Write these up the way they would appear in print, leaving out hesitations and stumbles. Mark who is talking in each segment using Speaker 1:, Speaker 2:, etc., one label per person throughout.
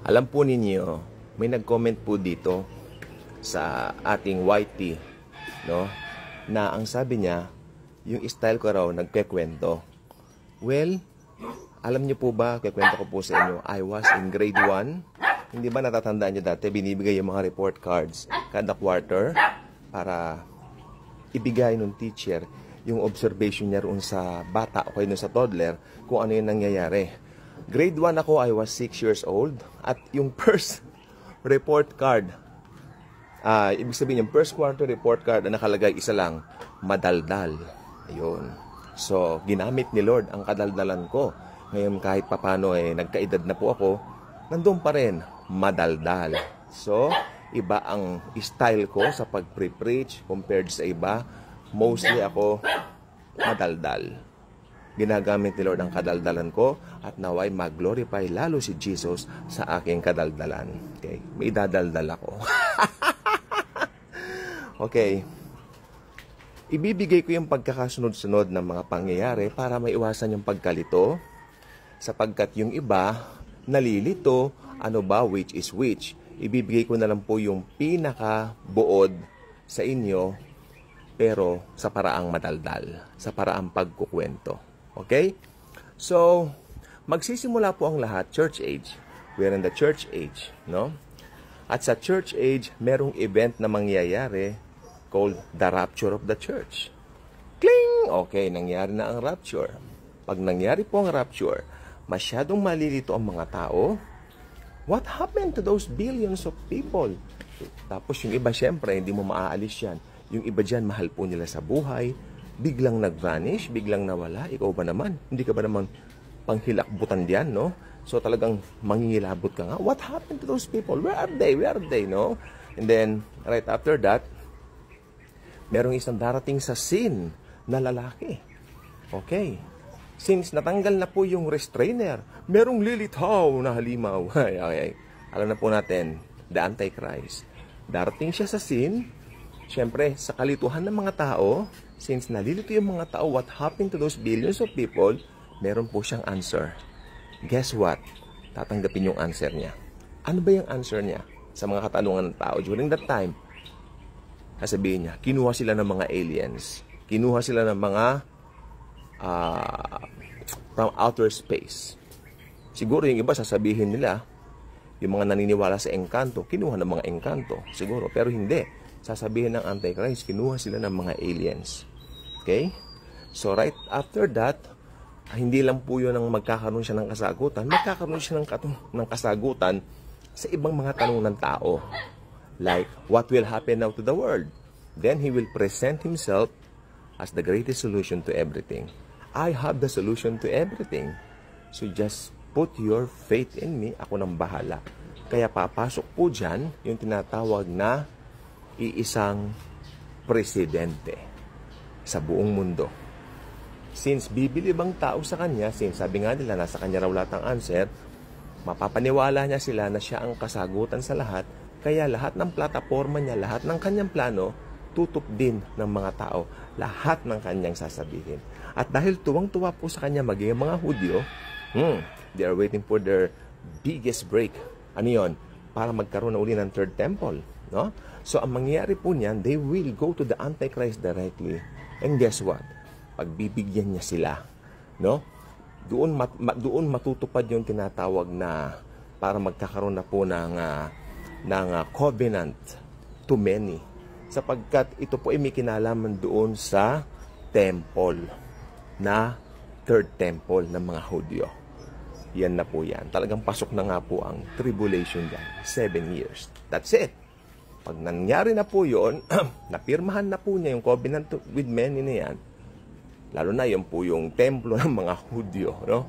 Speaker 1: Alam po ninyo, may nag-comment po dito sa ating YT, no? Na ang sabi niya, yung style ko raw nagkekwento. Well, alam niyo po ba, kekwento ko po sa inyo, I was in grade 1. Hindi ba natatandaan niyo dati, binibigay yung mga report cards kada quarter para ibigay ng teacher yung observation niya roon sa bata o kayo sa toddler kung ano yung nangyayari. Grade 1 ako, I was 6 years old. At yung first report card, ibig sabihin yung first quarter report card na nakalagay isa lang, madaldal. Ayun. So, ginamit ni Lord ang kadaldalan ko. Ngayon kahit papano nagkaedad na po ako, nandun pa rin, madaldal. So, iba ang style ko sa pag-preach compared sa iba. Mostly ako, madaldal. Ginagamit ni Lord ang kadaldalan ko at naway mag-glorify lalo si Jesus sa aking kadaldalan. Okay? May dadaldal ako. Okay. Ibibigay ko yung pagkakasunod-sunod ng mga pangyayari para maiwasan yung pagkalito sapagkat yung iba nalilito ano ba which is which. Ibibigay ko na lang po yung pinaka-buod sa inyo pero sa paraang madaldal, sa paraang pagkukwento. Okay? So, magsisimula po ang lahat, church age. We're in the church age, no? At sa church age, merong event na mangyayari called the rapture of the church. Kling! Okay, nangyari na ang rapture. Pag nangyari po ang rapture, masyadong malilito ang mga tao. What happened to those billions of people? Tapos yung iba, syempre, hindi mo maaalis yan. Yung iba dyan, mahal po nila sa buhay. Biglang nag-vanish, biglang nawala. Ikaw ba naman? Hindi ka ba naman panghilakbutan diyan, no? So talagang mangingilabot ka nga. What happened to those people? Where are they? Where are they, no? And then, right after that, merong isang darating sa scene na lalaki. Okay. Since natanggal na po yung restrainer, merong lilitaw na halimaw. Okay. Alam na po natin, the Antichrist. Darating siya sa scene. Siyempre, sa kalituhan ng mga tao, since nalilito yung mga tao, what happened to those billions of people, meron po siyang answer. Guess what? Tatanggapin yung answer niya. Ano ba yung answer niya sa mga katanungan ng tao? During that time, sasabihin niya, kinuha sila ng mga aliens. Kinuha sila ng mga from outer space. Siguro yung iba sasabihin nila, yung mga naniniwala sa engkanto, kinuha ng mga engkanto. Siguro, pero hindi. Sasabihin ng Antichrist, kinuha sila ng mga aliens. Okay? So, right after that, hindi lang po yun ang magkakaroon siya ng kasagutan. Magkakaroon siya ng kasagutan sa ibang mga tanong ng tao. Like, what will happen now to the world? Then, he will present himself as the greatest solution to everything. I have the solution to everything. So, just put your faith in me. Ako nang bahala. Kaya papasok po dyan yung tinatawag na iisang presidente sa buong mundo. Since bibilib ang tao sa kanya, since sabi nga nila nasa kanya raw lahat ang answer, mapapaniwala niya sila na siya ang kasagutan sa lahat, kaya lahat ng plataforma niya, lahat ng kanyang plano, tutok din ng mga tao, lahat ng kanyang sasabihin. At dahil tuwang-tuwa po sa kanya maging mga Hudyo, they are waiting for their biggest break. Ano yun? Para magkaroon na uli ng third temple. No? So, ang mangyayari po niyan, they will go to the Antichrist directly. And guess what? Pagbibigyan niya sila. No? Doon matutupad yung tinatawag na para magkakaroon na po ng covenant to many. Sapagkat ito po ay may kinalaman doon sa temple na third temple ng mga Hudyo. Yan na po yan. Talagang pasok na nga po ang tribulation dyan. 7 years. That's it. Pag nangyari na po yun, napirmahan na po niya yung covenant with many na yan, lalo na yun po yung templo ng mga Hudyo, no?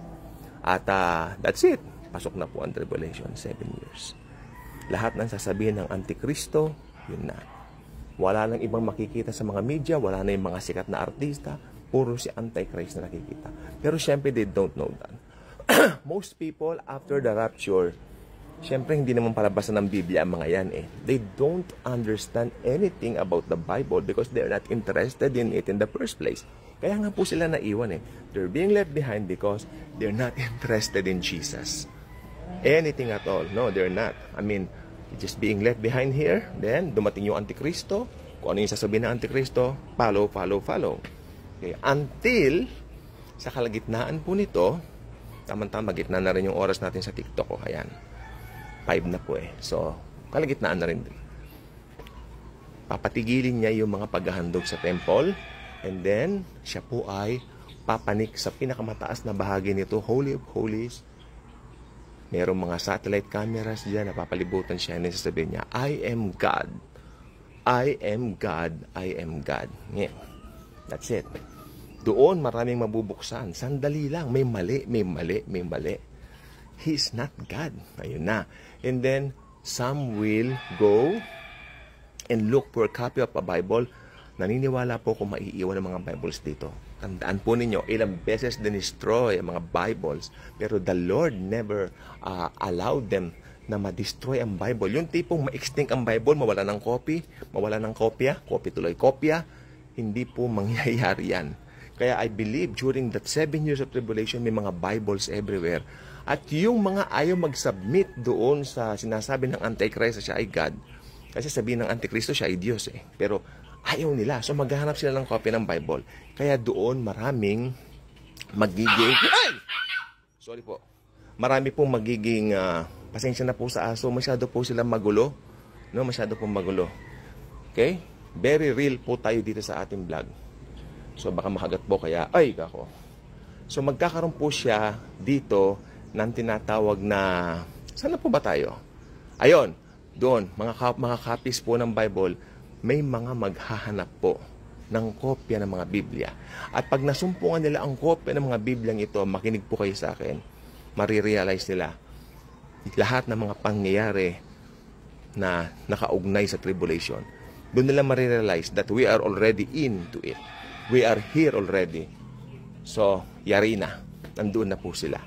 Speaker 1: At that's it. Pasok na po ang tribulation, 7 years. Lahat ng sasabihin ng Antikristo, yun na. Wala nang ibang makikita sa mga media, wala na yung mga sikat na artista, puro si Antichrist na nakikita. Pero syempre, they don't know that. Most people, after the rapture, syempre, hindi naman palabasan ng Biblia ang mga yan eh. They don't understand anything about the Bible because they're not interested in it in the first place. Kaya nga po sila naiwan eh. They're being left behind because they're not interested in Jesus. anything at all. No, they're not. I mean, just being left behind here, then dumating yung Antikristo. Kung ano yung sasabihin ng Antikristo, follow, follow, follow. Okay, until sa kalagitnaan po nito, tama-tama, gitna na rin yung oras natin sa TikTok. Oh, ayan. 5 na po eh. So, kalagitnaan na rin. Papatigilin niya yung mga paghahandog sa temple. And then, siya po ay papanik sa pinakamataas na bahagi nito, Holy of Holies. Merong mga satellite cameras dyan, napapalibutan siya, and sasabihin niya, I am God. I am God. I am God. Yeah. That's it. Doon maraming mabubuksan. Sandali lang. May mali, may mali, may mali. He is not God. Ayun na. And then, some will go and look for a copy of a Bible. Naniniwala po kung maiiwan ang mga Bibles dito. Tandaan po ninyo, ilang beses destroy ang mga Bibles. Pero the Lord never allowed them na ma-destroy ang Bible. Yung tipong ma-extinct ang Bible, mawala ng copy, mawala ng kopya, copy tuloy kopya, hindi po mangyayari yan. Kaya I believe during that 7 years of tribulation, may mga Bibles everywhere. At yung mga ayaw mag-submit doon sa sinasabi ng Antichrist na siya ay God, kasi sabihin ng Antikristo siya ay Diyos eh. Pero ayaw nila. So maghahanap sila ng kopya ng Bible. Kaya doon maraming magiging... Ay! Sorry po. Marami pong magiging... pasensya na po sa aso. Masyado po sila magulo. No, masyado po magulo. Okay? Very real po tayo dito sa ating vlog. So baka makagat po kaya, ay, kako. So magkakaroon po siya dito ng tinatawag na, saan na po ba tayo? Ayon, doon, mga copies po ng Bible, may mga maghahanap po ng kopya ng mga Biblia. At pag nasumpungan nila ang kopya ng mga Bibliang ito, makinig po kayo sa akin, marirealize nila lahat ng mga pangyayari na nakaugnay sa tribulation. Doon nila marirealize that we are already into it. We are here already. So, yari na. Nandun na po sila.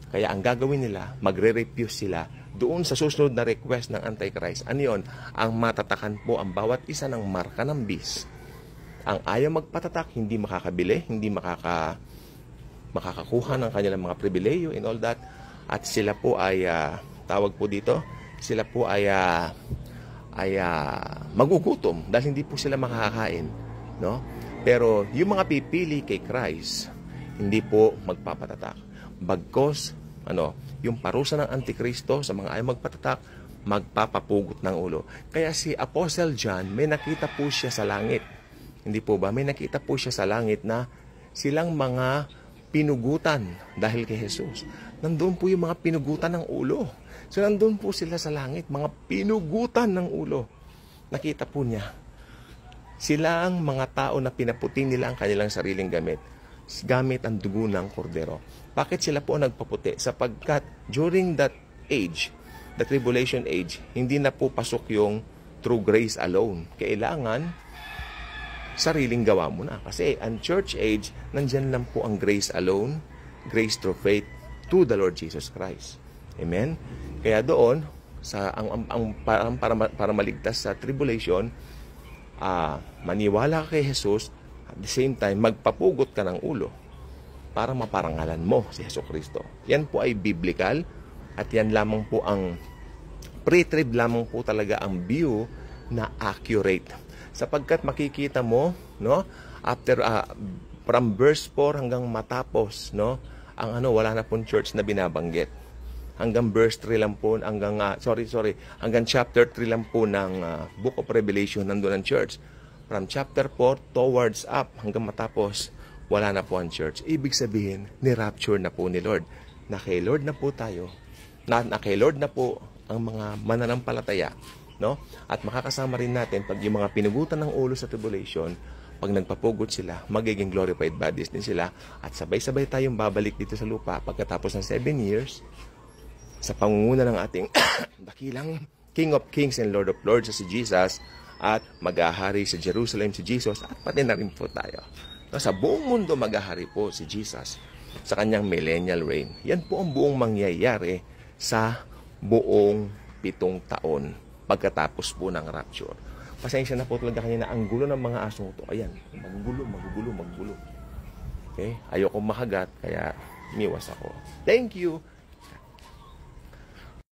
Speaker 1: Kaya ang gagawin nila, magre-refuse sila doon sa susunod na request ng Antichrist. Ano yun? Ang matatakan po ang bawat isa ng marka ng beast. Ang ayaw magpatatak, hindi makakabili, hindi makakakuha ng kanilang mga pribileyo and all that. At sila po ay, tawag po dito, sila po ay magugutom dahil hindi po sila makakakain. No? Pero yung mga pipili kay Christ, hindi po magpapatatak. Bagkos, yung parusa ng Antikristo sa mga ayaw magpatatak, magpapapugot ng ulo. Kaya si Apostle John, may nakita po siya sa langit. Hindi po ba? May nakita po siya sa langit na silang mga pinugutan dahil kay Jesus. Nandun po yung mga pinugutan ng ulo. So nandun po sila sa langit, mga pinugutan ng ulo. Nakita po niya. Sila ang mga tao na pinaputi nila ang kanilang sariling gamit ang dugo ng kordero. Bakit sila po nagpaputi? Sapagkat during that age, the tribulation age, hindi na po pasok yung through grace alone. Kailangan sariling gawa mo na. Kasi ang church age, nandyan lang po ang grace alone, grace through faith to the Lord Jesus Christ. Amen? Kaya doon, para maligtas sa tribulation, maniwala ka kay Jesus, at the same time, magpapugot ka ng ulo para maparangalan mo si Jesucristo. Yan po ay biblical at yan lamang po ang pre-trib lamang po talaga ang view na accurate. Sapagkat makikita mo, no, after from verse 4 hanggang matapos, no, ang wala na pong church na binabanggit. Hanggang verse 3 lang po, hanggang chapter 3 lang po ng Book of Revelation nandoon ang church. From chapter 4 towards up hanggang matapos, wala na po ang church. Ibig sabihin, ni-rapture na po ni Lord. Na kay Lord na po tayo. Na kay Lord na po ang mga mananampalataya. No? At makakasama rin natin pag yung mga pinugutan ng ulo sa tribulation, pag nagpapugot sila, magiging glorified bodies din sila. At sabay-sabay tayong babalik dito sa lupa pagkatapos ng 7 years sa pangunguna ng ating dakilang King of Kings and Lord of Lords si Jesus. At mag-ahari sa Jerusalem si Jesus at pati na rin po tayo. No, sa buong mundo mag-ahari po si Jesus sa kanyang millennial reign. Yan po ang buong mangyayari sa buong 7 taon pagkatapos po ng rapture. Pasensya na po talaga kanina ang gulo ng mga asong ito. Ayan, magugulo. Okay? Ayoko makagat kaya umiwas ako. Thank you.